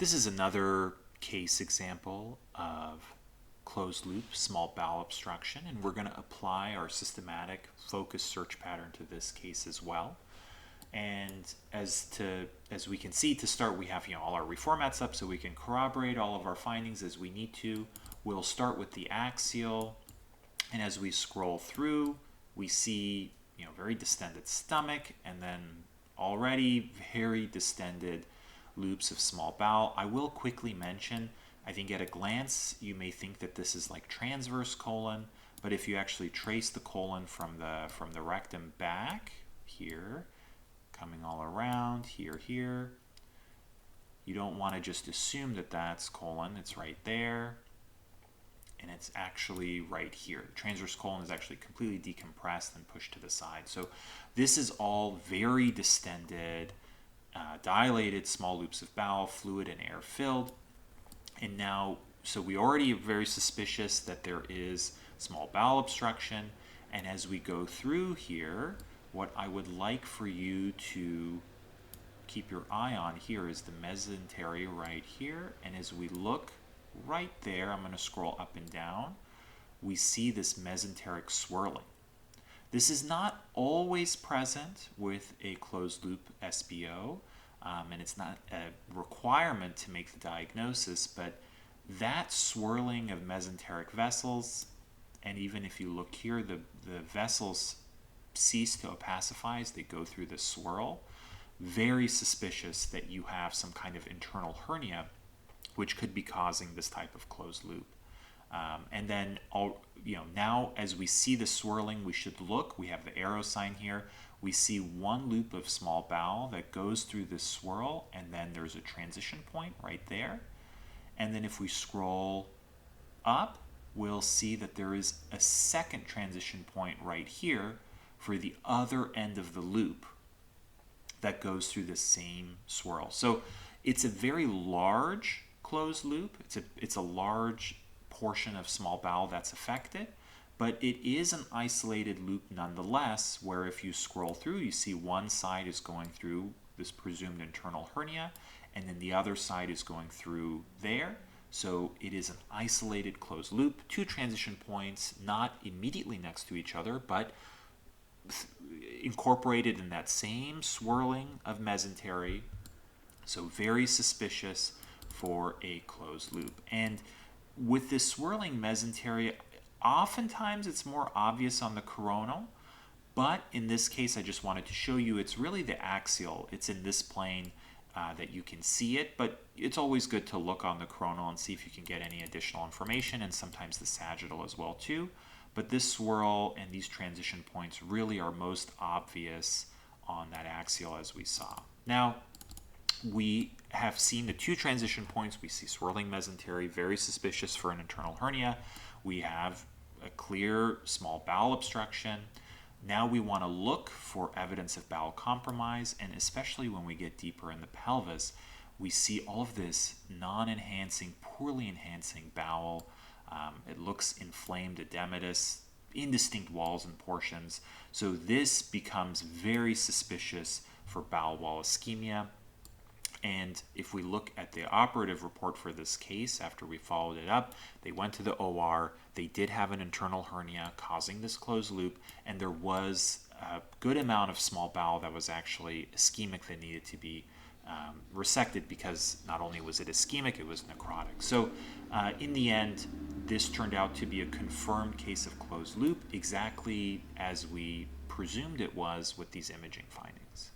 This is another case example of closed loop small bowel obstruction, and we're going to apply our systematic focus search pattern to this case as well. And as we can see, to start, we have all our reformats up so we can corroborate all of our findings as we need to. We'll start with the axial, and as we scroll through, we see very distended stomach, and then already very distended loops of small bowel. I will quickly mention, I think at a glance you may think that this is like transverse colon, but if you actually trace the colon from the rectum back here, coming all around here, you don't want to just assume that that's colon. It's right there, and it's actually right here. The transverse colon is actually completely decompressed and pushed to the side. So this is all very distended, dilated small loops of bowel, fluid and air filled. And now, so we already are very suspicious that there is small bowel obstruction. And as we go through here, what I would like for you to keep your eye on here is the mesentery right here. And as we look right there, I'm going to scroll up and down, we see this mesenteric swirling. This is not always present with a closed loop SBO, and it's not a requirement to make the diagnosis, but that swirling of mesenteric vessels, and even if you look here, the vessels cease to opacify as they go through the swirl. Very suspicious that you have some kind of internal hernia, which could be causing this type of closed loop. And then, now as we see the swirling, we should look. We have the arrow sign here. We see one loop of small bowel that goes through this swirl, and then there's a transition point right there. And then if we scroll up, we'll see that there is a second transition point right here for the other end of the loop that goes through the same swirl. So it's a very large closed loop. It's a large portion of small bowel that's affected, but it is an isolated loop nonetheless, where if you scroll through, you see one side is going through this presumed internal hernia, and then the other side is going through there. So it is an isolated closed loop, two transition points, not immediately next to each other, but incorporated in that same swirling of mesentery. So very suspicious for a closed loop. And with this swirling mesentery, oftentimes it's more obvious on the coronal, but in this case I just wanted to show you it's really the axial. It's in this plane that you can see it, but it's always good to look on the coronal and see if you can get any additional information, and sometimes the sagittal as well too. But this swirl and these transition points really are most obvious on that axial, as we saw. Now, we have seen the two transition points. We see swirling mesentery, very suspicious for an internal hernia. We have a clear small bowel obstruction. Now we want to look for evidence of bowel compromise, and especially when we get deeper in the pelvis, we see all of this non-enhancing, poorly enhancing bowel. It looks inflamed, edematous, indistinct walls and portions. So this becomes very suspicious for bowel wall ischemia. And if we look at the operative report for this case, after we followed it up, they went to the OR, they did have an internal hernia causing this closed loop, and there was a good amount of small bowel that was actually ischemic that needed to be resected, because not only was it ischemic, it was necrotic. So in the end, this turned out to be a confirmed case of closed loop, exactly as we presumed it was with these imaging findings.